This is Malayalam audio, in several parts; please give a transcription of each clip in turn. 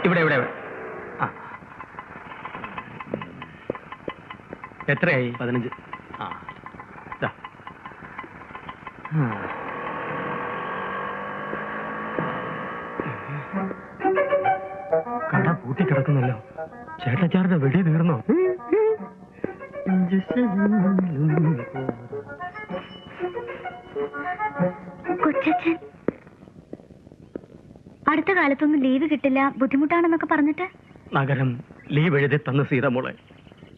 ഇവിടെ ഇവിടെ എത്രയായി? 15. കട പൂട്ടി കിടക്കുന്നല്ലോ. ചേട്ടച്ചാരുടെ വെടി തീർന്നോ? കൊച്ചച്ഛൻ അടുത്ത കാലത്തൊന്നും ലീവ് കിട്ടില്ല, ബുദ്ധിമുട്ടാണെന്നൊക്കെ പറഞ്ഞിട്ട് നഗരം ലീവ് എഴുതി തന്നു സീതമോളെ.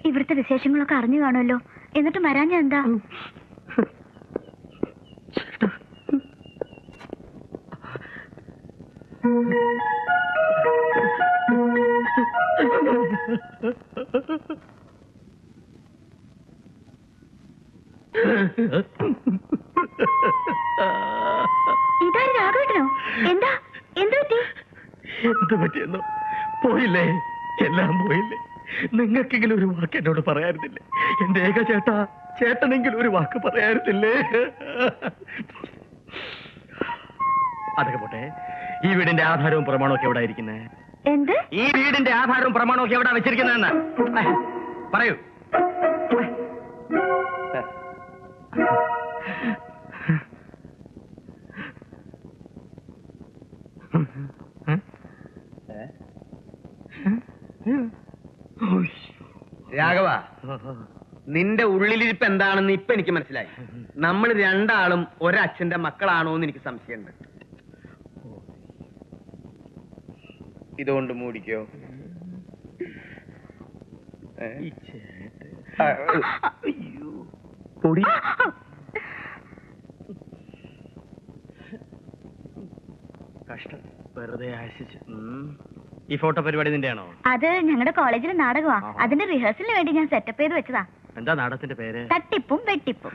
ഇവിടുത്തെ വിശേഷങ്ങളൊക്കെ അറിഞ്ഞു കാണുമല്ലോ, എന്നിട്ട് വരാഞ്ഞ എന്താ? ഇതാരും രാഘവേട്ടനോ? എന്താ എന്ത് പറ്റി? എന്ത് പറ്റിയെന്നോ? പോയില്ലേ, എല്ലാം പോയില്ലേ. നിങ്ങൾക്കെങ്കിലും ഒരു വാക്ക് എന്നോട് പറയാറുന്നില്ലേ? എന്റെ ഏക ചേട്ടാ, ചേട്ടനെങ്കിലും ഒരു വാക്ക് പറയാറുന്നില്ലേ? അതൊക്കെ പോട്ടെ, ഈ വീടിന്റെ ആധാരവും പ്രമാണവും ഒക്കെ എവിടെ ഇരിക്കുന്നത്? എന്ത്? ഈ വീടിന്റെ ആധാരവും പ്രമാണവും ഒക്കെ എവിടെ വെച്ചിരിക്കുന്നതെന്ന് പറയൂ. രാഘവ, നിന്റെ ഉള്ളിലിരിപ്പ് എന്താണെന്ന് ഇപ്പൊ എനിക്ക് മനസ്സിലായി. നമ്മൾ രണ്ടാളും ഒരച്ഛന്റെ മക്കളാണോ എന്ന് എനിക്ക് സംശയമുണ്ട്. ഇതുകൊണ്ട് മൂടിക്കോ. പൊടി കഷ്ടം, വെറുതെ ആശിച്ചു. ഈ ഫോട്ടോ പരിപാടി നിന്റെയാണോ? അത് ഞങ്ങളുടെ കോളേജിലെ നാടകമാ. അതിന്റെ റിഹേഴ്സലിന് വേണ്ടി ഞാൻ സെറ്റപ്പ് ചെയ്ത് വെച്ചതാ. എന്താ നാടകത്തിന്റെ പേര്? തട്ടിപ്പും വെട്ടിപ്പും.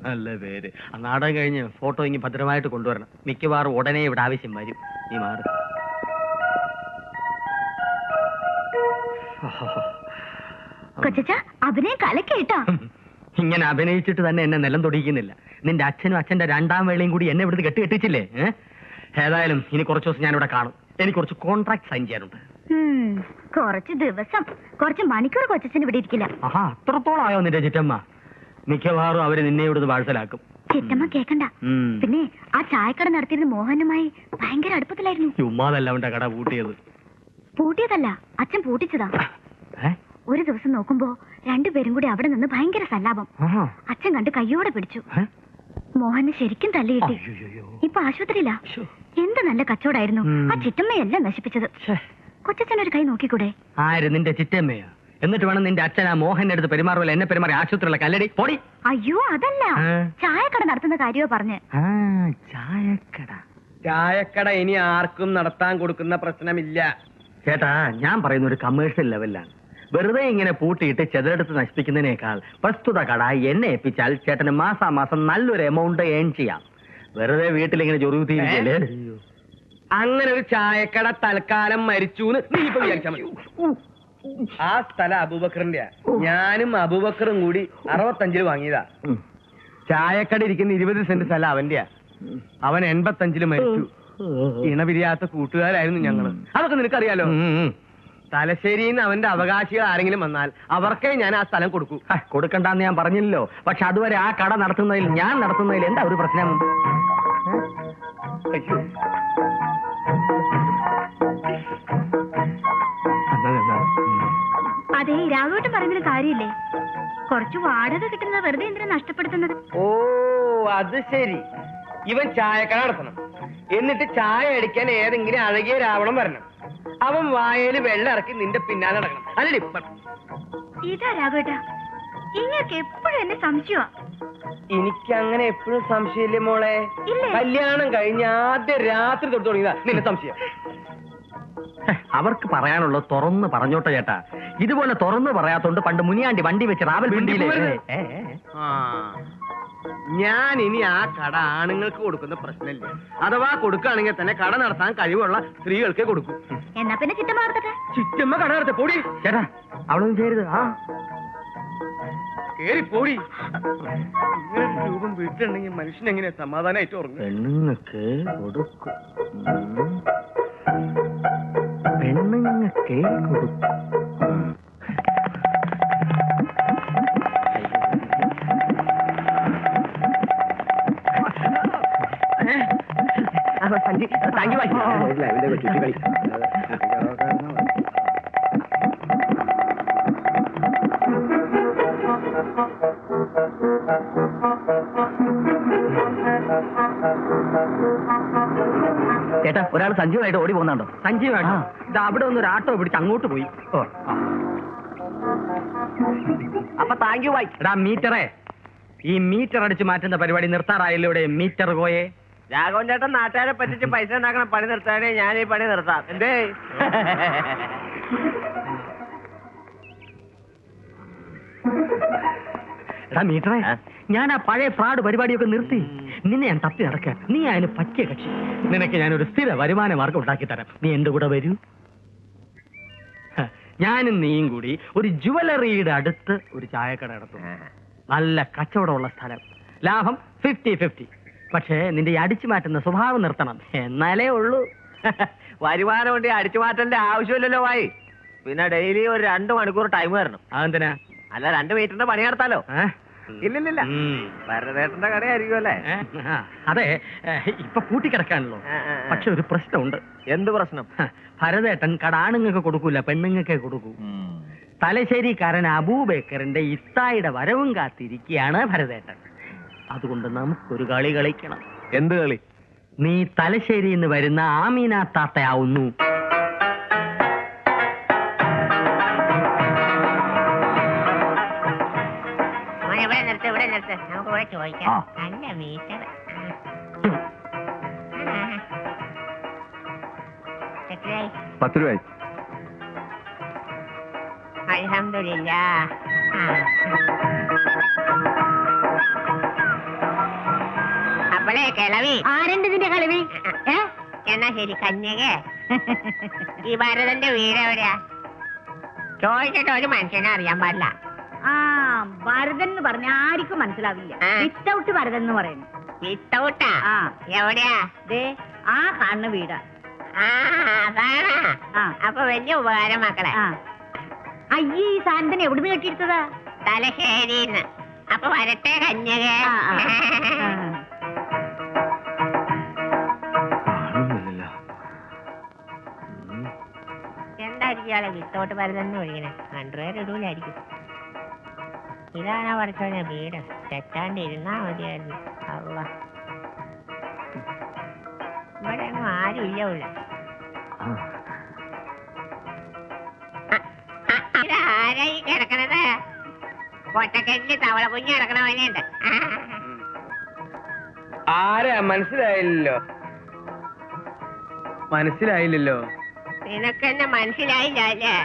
നല്ല പേര്. ആ നാടകം കഴിഞ്ഞ് ഫോട്ടോ ഇങ്ങനെ ഭദ്രമായിട്ട് കൊണ്ടുവരണം. മിക്കവാറും ഉടനെ ഇവിടെ ആവശ്യം വരും. നീ മാറി. കൊച്ചച്ച അഭിനയം കലക്കേട്ടാ. ഇങ്ങനെ അഭിനയിച്ചിട്ട് തന്നെ എന്നെ നിലം തൊടിയിക്കുന്നില്ല. നിന്റെ അച്ഛനും അച്ഛന്റെ രണ്ടാം വേളയും കൂടി എന്നെ ഇവിടുന്ന് കെട്ടിച്ചില്ലേ? ഏതായാലും ഇനി കുറച്ച് ദിവസം ഞാനിവിടെ കാണും. എനിക്ക് കുറച്ച് കോൺട്രാക്ട് സൈൻ ചെയ്യാനുണ്ട്. കുറച്ച് ദിവസം, കുറച്ച് മണിക്കൂർ കൊച്ചച്ഛന് ഇവിടെ ഇരിക്കില്ല. ആഹാ, അത്രത്തോളം ആയോ നിന്റെ ചിറ്റമ്മ? മിക്കവാറും അവര് നിന്നെ ഇവിടുന്ന് വാഴ്സലാക്കും. ചിറ്റമ്മ കേക്കണ്ട. പിന്നെ ആ ചായക്കട നടത്തിയിരുന്ന മോഹനുമായി ഭയങ്കര അടുപ്പത്തിലായിരുന്നു. ചുമ്മാതല്ല അവന്റെ കട പൂട്ടിയത്. പൂട്ടിയതല്ല, അച്ഛൻ പൂട്ടിച്ചതാ. ഒരു ദിവസം നോക്കുമ്പോ രണ്ടുപേരും കൂടി അവിടെ നിന്ന് ഭയങ്കര സല്ലാപം. അച്ഛൻ കണ്ട് കയ്യോടെ പിടിച്ചു. മോഹനെ ശരിക്കും തല്ലിയിട്ടി. ഇപ്പൊ ആശുപത്രിയില്ല. എന്ത് നല്ല കച്ചവടായിരുന്നു. ആ ചിറ്റമ്മയെല്ലാം നശിപ്പിച്ചത്. കൊച്ചച്ഛൻ ഒരു കൈ നോക്കിക്കൂടെ? ആര്? നിന്റെ ചിറ്റമ്മയോ? എന്നിട്ട് വേണം നിന്റെ അച്ഛൻ ആ മോഹന്റെ അടുത്ത് പെരുമാറുമല്ലോ എന്നെ പെരുമാറി ആശുപത്രിയിലെ കല്ലടി പോടി. അയ്യോ അതല്ല, ചായക്കട നടത്തുന്ന കാര്യമോ പറഞ്ഞ്. ചായക്കട ഇനി ആർക്കും നടത്താൻ കൊടുക്കുന്ന പ്രശ്നമില്ല ചേട്ടാ. ഞാൻ പറയുന്ന ഒരു കമേഴ്ഷ്യൽ ലെവലിലാണ്. വെറുതെ ഇങ്ങനെ പൂട്ടിയിട്ട് ചെതലെടുത്ത് നശിപ്പിക്കുന്നതിനേക്കാൾ പ്രസ്തുത കട എന്നെ ഏൽപ്പിച്ചാൽ ചേട്ടന് മാസാമാസം നല്ലൊരു എമൗണ്ട് ഏൺ ചെയ്യാം. വെറുതെ വീട്ടിലിങ്ങനെ ചൊറുകുത്തിയിരിക്കല്ലേ. അങ്ങനെ ഒരു ചായക്കട തൽക്കാലം മരിച്ചു നീ ഇപ്പൊ വിചാരിച്ചാൽ മതി. ആ സ്ഥലം അബൂബക്കറിന്റെ. ഞാനും അബൂബക്കറും കൂടി 65 വാങ്ങിയതാ. ചായക്കട ഇരിക്കുന്ന 20 സെന്റ് സ്ഥലം അവന്റെയാ. അവൻ 85 മരിച്ചു. ഇണപിരിയാത്ത കൂട്ടുകാരായിരുന്നു ഞങ്ങള്. അതൊക്കെ നിനക്കറിയാലോ. തലശ്ശേരിയിൽ നിന്ന് അവന്റെ അവകാശികൾ ആരെങ്കിലും വന്നാൽ അവർക്കേ ഞാൻ ആ സ്ഥലം കൊടുക്കൂ. കൊടുക്കണ്ടെന്ന് ഞാൻ പറഞ്ഞില്ലല്ലോ. പക്ഷെ അതുവരെ ആ കട നടത്തുന്നതിൽ, ഞാൻ നടത്തുന്നതിൽ എന്താ ഒരു പ്രശ്നം? അതെ, രാഘവട്ടം പറയുന്നൊരു കാര്യമില്ലേ? കുറച്ച് വാടക കിട്ടുന്ന വെറുതെ എന്തിനാ നഷ്ടപ്പെടുത്തുന്നത്? ഓ അത് ശരി. ഇവൻ ചായക്കട നടത്തണം, എന്നിട്ട് ചായ അടിക്കാൻ ഏതെങ്കിലും അഴകിയ രാവണം വരണം. അവൻ വായയില് വെള്ളം ഇറക്കി നിന്റെ പിന്നാലെ നടക്കണം. അല്ലേ? ഇതാ രാഘവേട്ട, ഇങ്ങക്ക് എപ്പോഴും എന്നെ സംശയമാ. എനിക്കങ്ങനെ എപ്പോഴും സംശയമില്ലേ മോളെ? കല്യാണം കഴിഞ്ഞ ആദ്യ രാത്രി തൊട്ട് തുടങ്ങിയതാ നിന്നെ സംശയം. അവർക്ക് പറയാനുള്ളത് തുറന്ന് പറഞ്ഞോട്ടെ ചേട്ടാ. ഇതുപോലെ തുറന്ന് പറയാത്തോണ്ട് പണ്ട് മുനിയാണ്ടി വണ്ടി വെച്ച് റാവൽ ഞാൻ ഇനി ആ കട ആണുങ്ങൾക്ക് കൊടുക്കുന്ന പ്രശ്നമില്ല. അഥവാ കൊടുക്കുകയാണെങ്കിൽ തന്നെ കട നടത്താൻ കഴിവുള്ള സ്ത്രീകൾക്കേ കൊടുക്കും. എന്നാ പിന്നെ ചിറ്റമ്മ നടത്തട്ടെ. ചിറ്റമ്മ കട നടത്ത പോടി ചേട്ടാ. അവളൊന്നും ചെയ്യരുത്. കേറി പോടി. ഇങ്ങനെ രൂപം വീട്ടിലുണ്ടെങ്കിൽ മനുഷ്യനെങ്ങനെ സമാധാനമായിട്ട് ഉറങ്ങും? പെണ്ണുങ്ങൾക്ക് കൊടുക്കും. പെണ്ണുങ്ങൾ സഞ്ചി താങ്ക് യു. ചേട്ടാ ഒരാൾ സഞ്ജീവായിട്ട് ഓടി പോകുന്നുണ്ടോ? സഞ്ജീവാണോ? ഇത് അവിടെ ഒന്ന് ഒരു ആട്ടോ പിടിച്ച് അങ്ങോട്ട് പോയി. അപ്പൊ താങ്ക് യു ബൈ. എടാ മീറ്ററേ, ഈ മീറ്റർ അടിച്ച് മാറ്റുന്ന പരിപാടി നിർത്താറായല്ലോ. ഇവിടെ മീറ്റർ പോയേ. രാഘവൻ ചേട്ടൻ നാട്ടുകാരെ പറ്റിച്ച് പൈസ ഉണ്ടാക്കണ പണി നിർത്താനേ ഞാൻ ഈ പണി നിർത്താം. എന്തേ എടാ മീറ്ററേ, ഞാൻ ആ പഴയ ഫ്രോഡ് പരിപാടിയൊക്കെ നിർത്തി. നിന്നെ ഞാൻ തപ്പി നടക്കാൻ. നീ അതിന് പറ്റിയ കക്ഷി. നിനക്ക് ഞാനൊരു സ്ഥിര വരുമാന മാർഗം ഉണ്ടാക്കി തരാം. നീ എന്റെ കൂടെ വരൂ. ഞാനും നീയും കൂടി ഒരു ജുവലറിയുടെ അടുത്ത് ഒരു ചായക്കട നടത്തും. നല്ല കച്ചവടമുള്ള സ്ഥലം. ലാഭം 50-50. പക്ഷേ നിന്റെ ഈ അടിച്ചു മാറ്റുന്ന സ്വഭാവം നിർത്തണം. എന്നാലേ ഉള്ളൂ. വരുമാനം കൊണ്ട് അടിച്ചു മാറ്റേണ്ട ആവശ്യമില്ലല്ലോ വായി. പിന്നെ ഡെയിലി ഒരു 2 മണിക്കൂർ ടൈം തരണം. അതെന്തിനാ? അല്ല 2 മീറ്ററിന്റെ പണി നടത്താലോ. ഇല്ലില്ല ഭരതേട്ടന്റെ കടയായിരിക്കും അല്ലേ? അതെ, ഇപ്പൊ പൂട്ടിക്കിടക്കാണല്ലോ. പക്ഷെ ഒരു പ്രശ്നമുണ്ട്. എന്ത് പ്രശ്നം? ഭരതേട്ടൻ കട ആണുങ്ങൾക്ക് കൊടുക്കൂല, പെണ്ണുങ്ങൾക്കേ കൊടുക്കൂ. തലശ്ശേരിക്കാരൻ അബൂബക്കറിന്റെ ഇത്തായുടെ വരവും കാത്തിരിക്കുകയാണ് ഭരതേട്ടൻ. അതുകൊണ്ട് നമുക്കൊരു കളി കളിക്കണം. എന്ത് കളി? നീ തലശ്ശേരിയിൽ നിന്ന് വരുന്ന ആമീന താത്തയാവുന്നു. $10 രൂപ. അൽഹംദുലില്ലാഹ്. അപ്പളേ കിളവി ആരുണ്ട് ഇതിന്റെ കളവി? എന്നാ ശരി കന്യകേ, ഈ ഭരതന്റെ വീട് എവിടെയാ? ചോദിച്ചിട്ട് ഒരു മനുഷ്യനെ അറിയാൻ പാടില്ല. ആ ഭരതൻ എന്ന് പറഞ്ഞ ആർക്കും മനസ്സിലാവില്ല. വിത്തൗട്ട് ഭരതൻ എന്ന് പറയുന്നു. വിത്തൗട്ടാ? ആ എവിടെയാ? ദേ ആ കാണുന്ന വീടാ. അതാണാ? അപ്പൊ വലിയ ഉപകാരം മക്കളെ. അയ്യേ, ഈ സാധനത്തിന് എവിടുന്ന് കെട്ടിയെടുത്തതാ? തലശ്ശേരിന്ന്. അപ്പൊ വരട്ടെ കന്യകേ. എന്തായിരിക്കും ആളെ വിത്തോട്ട് ഭരതെന്ന് വിളിക്കണേ? 100 ഇടൂലായിരിക്കും. ഇതാണ് പഠിച്ചോനെ വീട്. തെറ്റാണ്ട് ഇരുന്നാ മതിയായിരുന്നു. അള്ളാ, ഇവിടെ ഒന്നും ആരും ഇല്ല. ആരായി കിടക്കണത്? കൊട്ടക്കെട്ടില് തവള കുഞ്ഞ് കിടക്കണ പോലെയുണ്ട്. ആരാ? മനസ്സിലായില്ലല്ലോ. നിനക്കെന്നെ മനസ്സിലായില്ല അല്ലേ?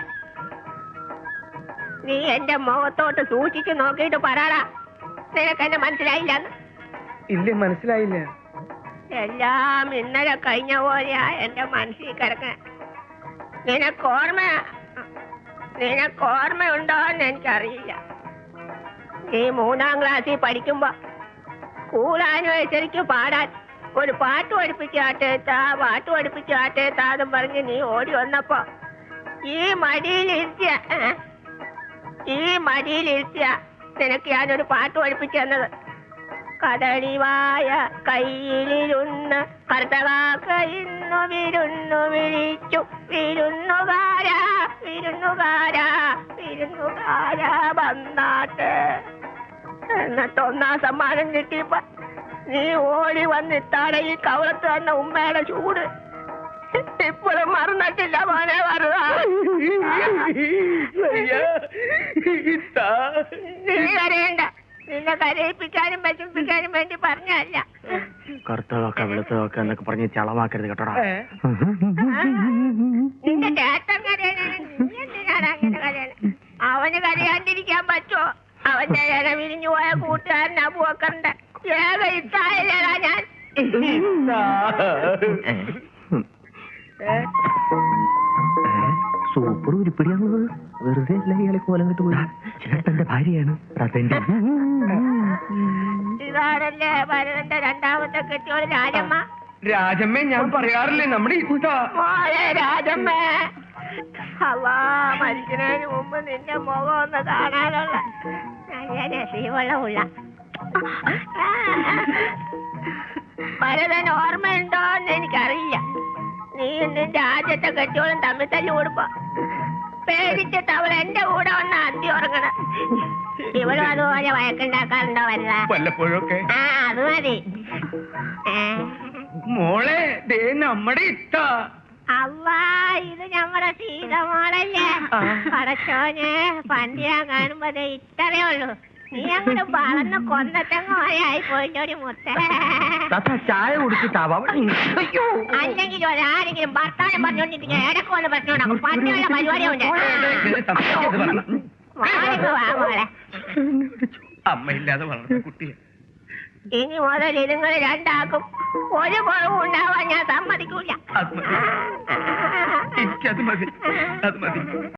നീ എന്റെ മുഖത്തോട്ട് സൂക്ഷിച്ചു നോക്കിയിട്ട് പറയാടാ, നിനക്കെന്നെ മനസ്സിലായില്ല? ഇല്ല, മനസ്സിലായില്ല. എല്ലാം ഇന്നലെ കഴിഞ്ഞ പോലെയാ എന്റെ മനസ്സിൽ കിടക്കാൻ. നിനക്കോർമ്മയുണ്ടോന്ന് എനിക്കറിയില്ല. നീ 3ാം ക്ലാസ്സിൽ പഠിക്കുമ്പോ സ്കൂൾ ആനിവേഴ്സറിക്ക് പാടാൻ ഒരു പാട്ട് പഠിപ്പിച്ചാട്ടേത്താ എന്നും പറഞ്ഞ് നീ ഓടി വന്നപ്പോ ഈ മടിയിലിരുത്തിയ നിനക്ക് ഞാനൊരു പാട്ട് പഠിപ്പിച്ചു തന്നത്. കദളിവായ കയ്യിലിരുന്ന് കർത്തകാക്ക ഇന്നു വിരുന്നു വിളിച്ചു, വിരുന്നുകാരാ വന്നാട്ട്. എന്നിട്ട് 1ാം സമ്മാനം കിട്ടിയപ്പോ നീ ഓടി വന്നിട്ടാണ് ഈ കവളത്ത് തന്ന ഉമ്മയുടെ ചൂട് ഇപ്പോഴും മറന്നിട്ടില്ല മോനെ. നീ കരയണ്ട. നിന്നെ കരയിപ്പിക്കാനും വിഷമിപ്പിക്കാനും വേണ്ടി പറഞ്ഞല്ല. കറുത്തതൊക്കെ വെളുത്തതൊക്കെ എന്നൊക്കെ പറഞ്ഞ് ചളമാക്കരുത് കേട്ടോടാ. നിന്റെ ചേട്ടൻ കരയാനാണ്, നീ എന്തിനാണ് അങ്ങനെ കരയാൻ? അവന് കരയാണ്ടിരിക്കാൻ പറ്റുമോ? അവന്റെ ഇല വിരിഞ്ഞു പോയ കൂട്ടുകാരൻ അബൂബക്കറിന്റെ ഏക ഇത്തായല്ലേടാ ഞാൻ. സൂപ്പർ ഉരുപ്പിടിയാണുള്ളത്. വെറുതെ അല്ല ഇയാളെ കോലം കെട്ട് പോയി. ചേട്ടന്റെ ഭാര്യയാണ്. ഇതാണല്ലേ ഭരതന്റെ 2ാമത്തെ കെട്ടിയോട് രാജമ്മ. രാജമ്മേ, ഞാൻ പറയാറില്ലേ നമ്മുടെ രാജമ്മേ. അല്ലാ, മരിക്കുന്നതിന് മുമ്പ് നിന്റെ മുഖം ഒന്ന് കാണാനുള്ള നല്ല രസീവളമുള്ള ഭരതൻ ഓർമ്മയുണ്ടോന്ന് എനിക്കറിയില്ല. നീ നിന്റെ ആദ്യത്തെ കെട്ടിയോളും തമ്മിൽ തല്ലു കൊടുപ്പോ പേടിച്ചിട്ട് അവൾ എന്റെ കൂടെ വന്ന് അന്തി ഉറങ്ങണം. ഇവളും അതുപോലെ വഴക്കുണ്ടാക്കാറുണ്ടോ വല്ല? വല്ലപ്പോഴൊക്കെ. ആ അത് മതി. മോളെ ദേ നമ്മുടെ ഇത്ത. അവ്വാ ഇത് ഞമ്മടെ സീതമോളല്ലേ? പടച്ചോനെ പണ്ടിയാ കാണുമ്പോ ഇത്രയേ ഉള്ളൂ. നീ അങ്ങോട്ട് വളർന്ന് കൊന്നത്തെങ്ങോയായി പോയിട്ടൊരു മുത്തേ. ചായ കുടിച്ചിട്ടാവാം. അല്ലെങ്കിൽ ഒരാരെങ്കിലും ഭർത്താനം പറഞ്ഞോണ്ടിരിക്കുക ഇടക്ക് വന്ന് പ്രശ്നം ഉണ്ടാക്കും. പണ്ടുള്ള പരിപാടിയുണ്ട്. മോളെ അമ്മയില്ലാതെ വളർന്ന കുട്ടിയെ ഇനി മുതൽ നിങ്ങൾ രണ്ടാക്കും ഒരു കുറവും ഉണ്ടാവാൻ ഞാൻ സമ്മതിക്കൂല. എനിക്കത് മതി, അത് മതി.